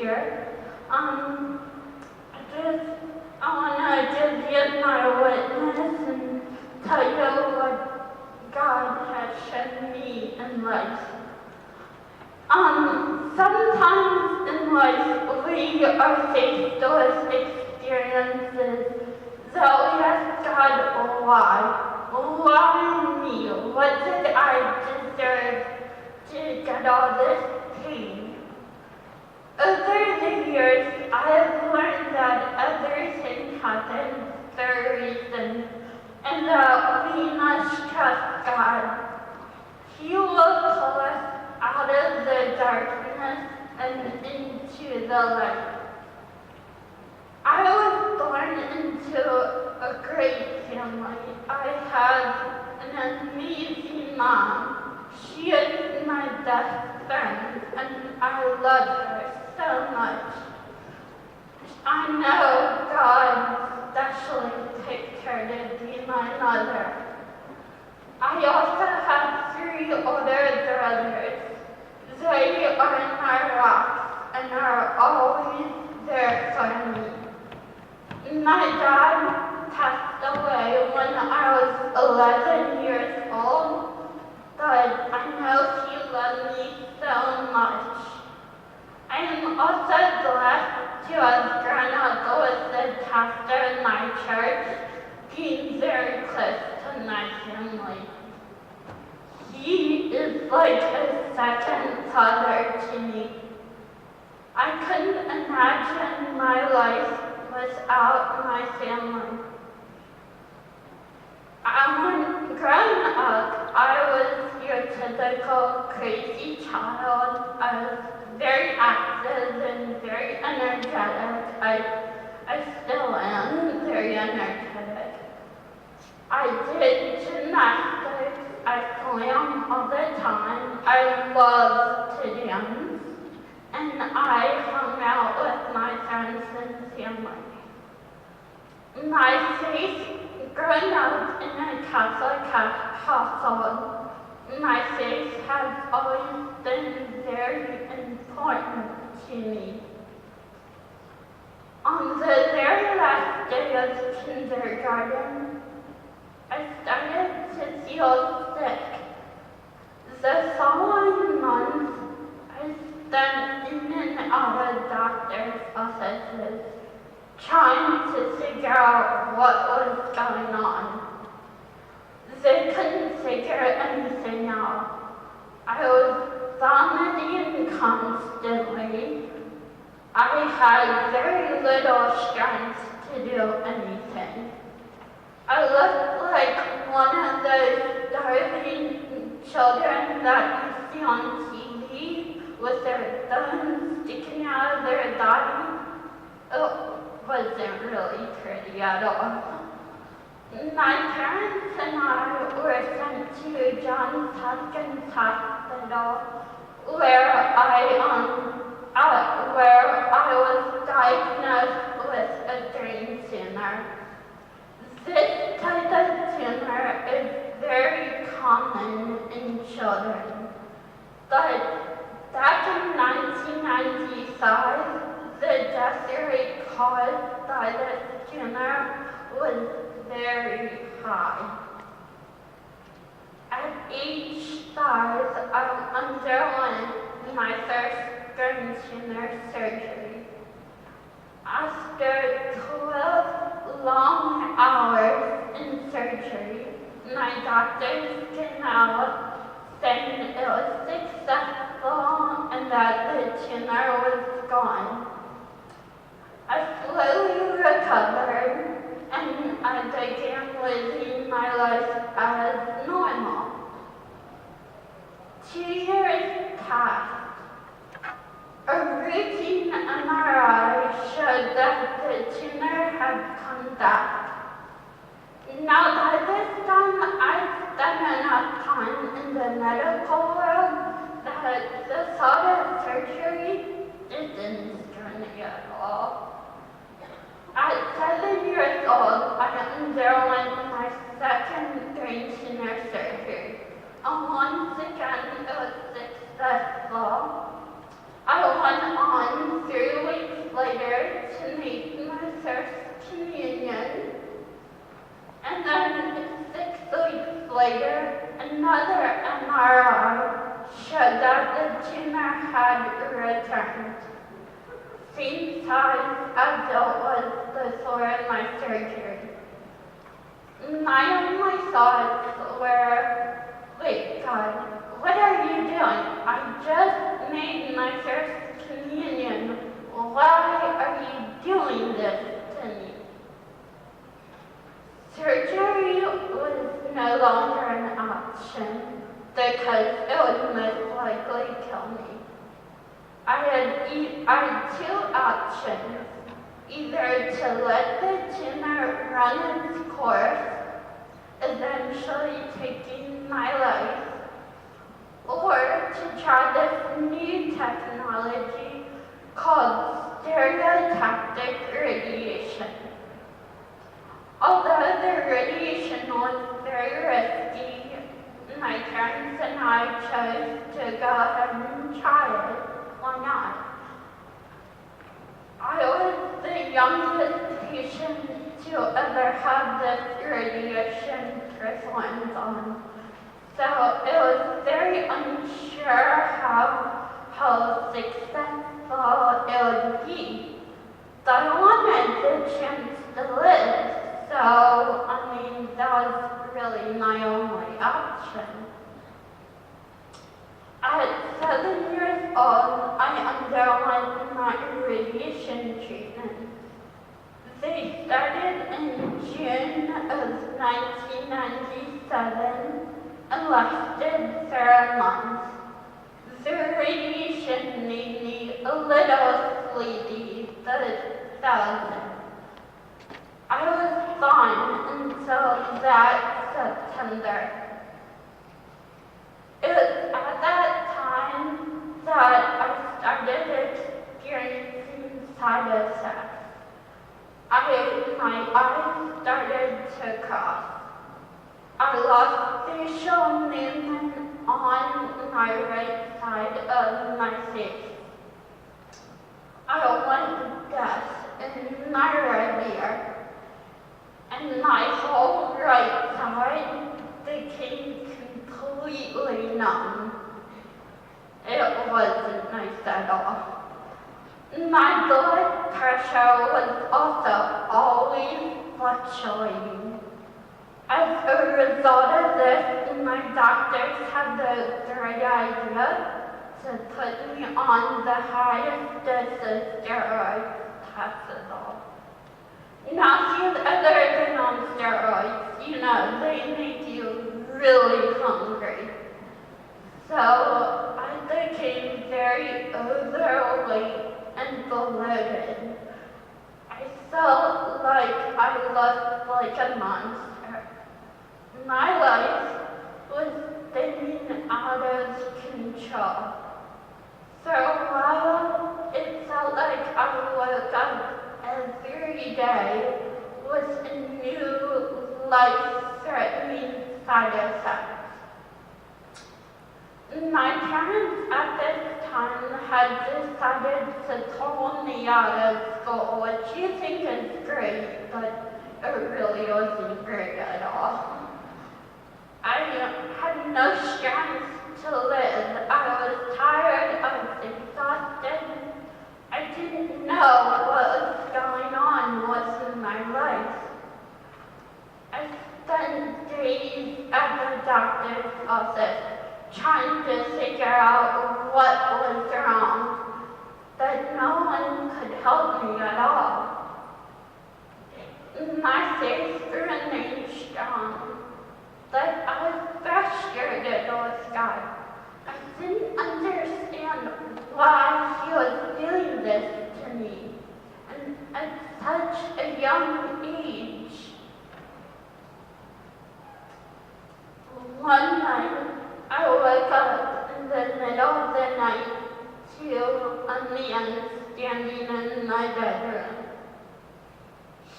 here. I want to give you my witness and tell you what God has shown me in life. Sometimes in life we are faced with experiences that we ask God, why? Why me? What did I deserve to get all this pain? Over the years, I have learned that everything happens for a reason, and that we must trust God. He will pull us out of the darkness and into the light. I was born into a great family. I have an amazing mom. She is my best friend, and I love her so much. I know God especially picked her to be my mother. I also have 3 older brothers. They are my rocks and are always there for me. My dad passed away when I was 11 years old, but I know he loved me so much. I am also blessed to have grown up with the pastor in my church, being very close to my family. He is like a second father to me. I couldn't imagine my life without my family. When growing up, I was your typical crazy child. I was very active and very energetic. I still am very energetic. I did gymnastics. I swam all the time. I loved to dance. And I hung out with my friends and family. My faith, growing up in a Catholic household, my faith has always been very important to me. On the very last day of kindergarten, I started to feel sick. The following month, I spent in and out of doctor's offices trying to figure out what was going on. They couldn't figure anything out. I was vomiting constantly. I had very little strength to do anything. I looked like one of those starving children that you see on TV with their thumbs sticking out of their body. It wasn't really pretty at all. My parents and I were sent to Johns Hopkins Hospital where I was diagnosed with a brain tumor. This type of tumor is very common in children, but back in 1995, the death rate caused by this tumor was very high. At age 5, I underwent my first brain tumor surgery. After 12 long hours in surgery, my doctors came out saying it was successful and that the tumor was gone. I slowly recovered and I began living my life as normal. 2 years passed. A routine MRI showed that the tumor had come back. Now by this time, I'd spent enough time in the medical world that the thought of surgery didn't scare me at all. At 7 years old, I underwent my second brain tumor surgery, and once again it was successful. I went on through different. Same size as it was before my surgery. My only thoughts were, wait, God, what are you doing? I just made my first communion. Why are you doing this to me? Surgery was no longer an option because it would most likely kill me. I had two options, either to let the tumor run its course, eventually taking my life, or to try this new technology called stereotactic radiation. Although the radiation was very risky, my parents and I chose to go ahead and try it. Why not? I was the youngest patient to ever have this radiation performed on, so it was very unsure how successful it would be. But I wanted the chance to live, so that was really my only option. At 7 years old, I underwent my radiation treatment. They started in June of 1997 and lasted 3 months. The radiation made me a little sleepy, but that was it. I was fine until that September. It was at that time that I started experiencing side effects. My eyes started to cross. I lost facial movement on my right side of my face. I went deaf in my right ear, and my whole right side became completely numb. It wasn't nice at all. My blood pressure was also always fluctuating. As a result of this, my doctors had the great idea to put me on the highest dose of steroids possible. Now, if you've ever been on steroids, they make you really hungry. So I became very overweight and bloated. I felt like I looked like a monster. My life was spinning out of control. For a while, it felt like I woke up every day with a new life-threatening side effect. My parents at this time had decided to pull me out of school, which you think is great, but it really wasn't great at all. I had no strength to live. I was tired, I was exhausted. I didn't know what was going on with my life. I spent days at the doctor's office trying to figure out what was wrong, but no one could help me at all. My faith remained strong, but I was frustrated with God. I didn't understand why He was doing this to me, and at such a young age. One night, I woke up in the middle of the night to a man standing in my bedroom.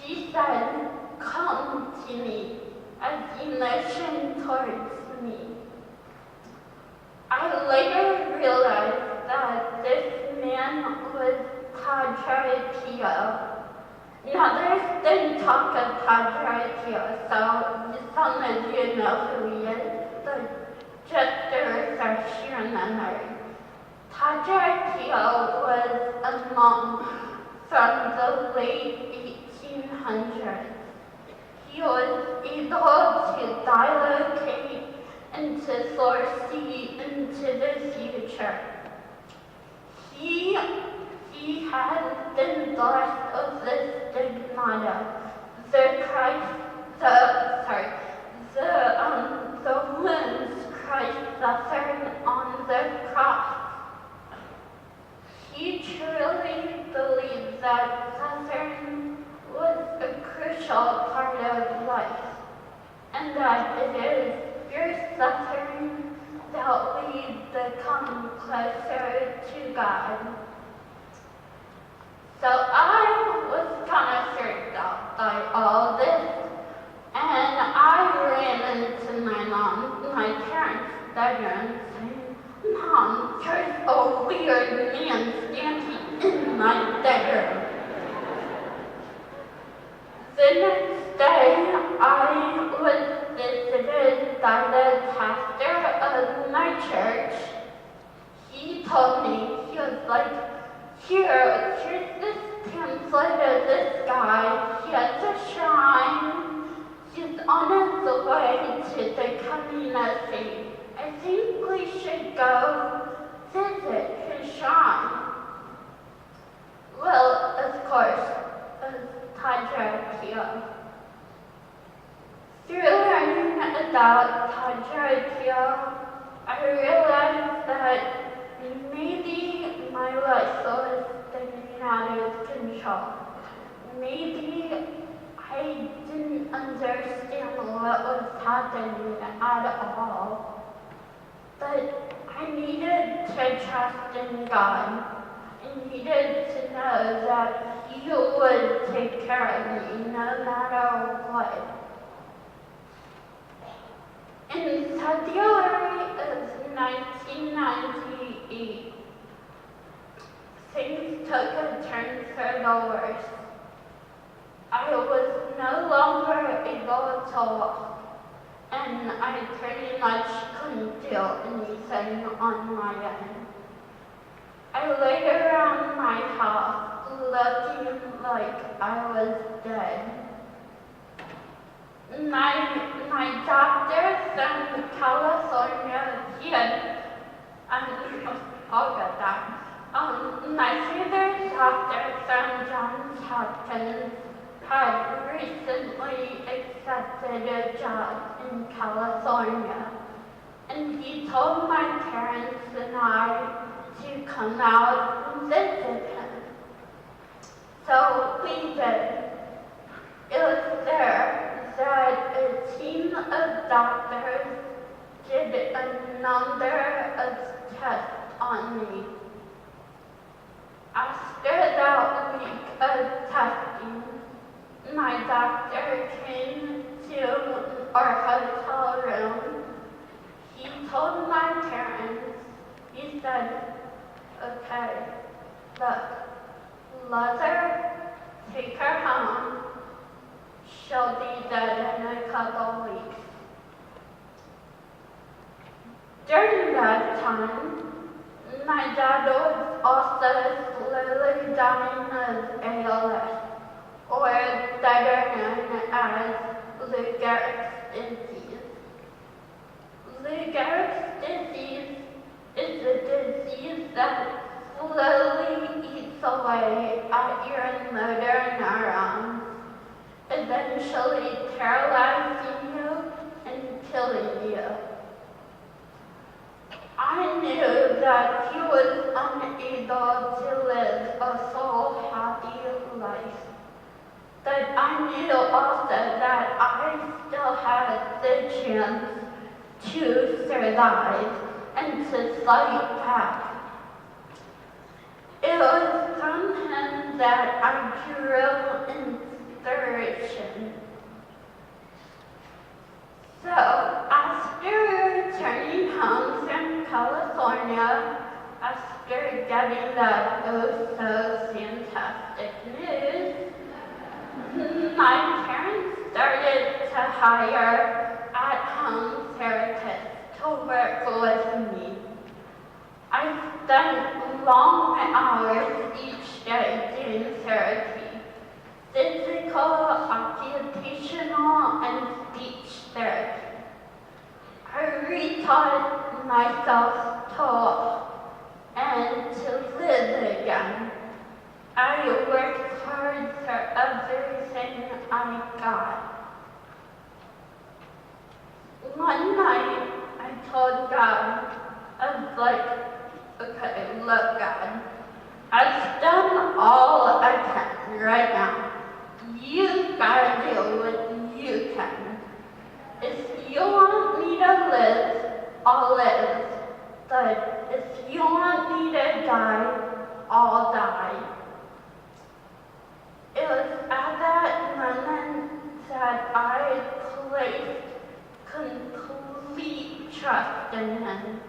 He said, "Come to me," as he motioned towards me. I later realized that this man was Padre Pio. Now there's been talk of Padre Pio, so some of you know who he is, but just to refresh your memory. Puleo was a monk from the late 1800s. He was able to dilocate and to foresee into the future. He had been blessed with the stigmata, the wounds Christ suffered on the cross. He truly believed that suffering was a crucial part of life, and that it is through suffering that we become closer to God. So I was kind of freaked out by all this, and I ran into my parents' bedroom saying, "Mom, there's a weird man standing in my bedroom." The next day, I was visited by the pastor of my church. He told me, he was like, here's this pamphlet of this guy. He has a shrine. He's on his way to becoming a saint. I think we should go visit his shrine. Well, of course, Padre Pio. Through learning about Padre Pio, I realized that maybe my life was spinning out of control. Maybe I didn't understand what was happening at all. But I needed to trust in God. I needed to know that He would take care of me no matter what. In February of 1998, things took a turn for the worse. I was no longer able to walk, and I pretty much couldn't do anything on my own. I laid around my house looking like I was dead. My doctor from California, I'll get that. My favorite doctor from Johns Hopkins had recently accepted a job in California, and he told my parents and I to come out and visit him. So we did. It was there that a team of doctors did a number of tests on me. After that week of testing, my doctor came to our hotel room. He told my parents, he said, "Okay, look, let her, take her home. She'll be dead in a couple weeks." During that time, my dad was also slowly dying of ALS, or better known as Lou Gehrig's disease. Lou Gehrig's disease is a disease that slowly eats away at your motor neurons, eventually paralyzing you and killing you. I knew that he was unable to live a full, happy life. But I knew also that I still had the chance to survive and to fight back. It was from him that I drew inspiration. So, after returning home from California, after getting that so fantastic news, my parents started to hire at-home therapists to work with me. I spent long hours each day doing therapy, physical, occupational, and speech therapy. I retaught myself to walk and to live again. I worked hard for everything I got. One night, I told God, I was like, okay, look, God, I've done all I can right now. You gotta do what you can. If you want me to live, I'll live. But if you want me to die, I'll die. It was at that moment that I placed complete trust in him,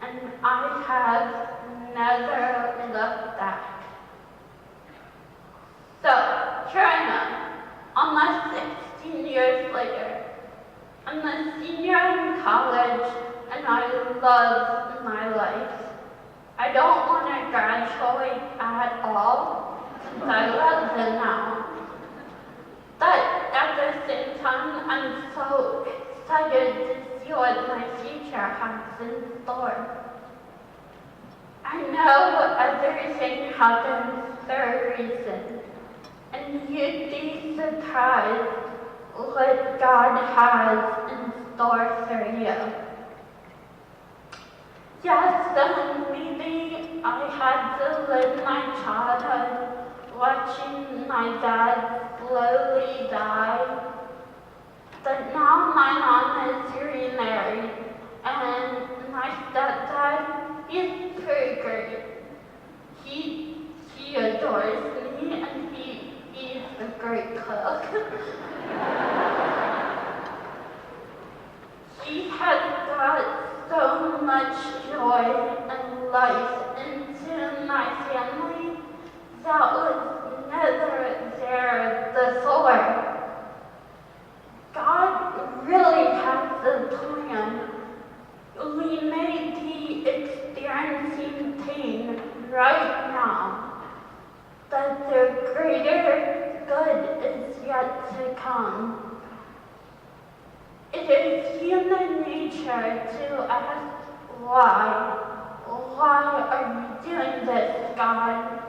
and I have never looked back. So, here I am, almost 16 years later. I'm a senior in college, and I love my life. I don't want to graduate at all, since I love it now. But at the same time, I'm so excited to see what my future has in store. I know everything happens for a reason, and you'd be surprised what God has in store for you. Yes, maybe I had to live my childhood watching my dad slowly die. But now my mom is remarried, and my stepdad is pretty great. He adores me, and he's a great cook. He has got so much joy and life into my family that was never there before. God really has a plan. We may be experiencing pain right now, but the greater good is yet to come. It is human nature to ask why. Why are you doing this, God?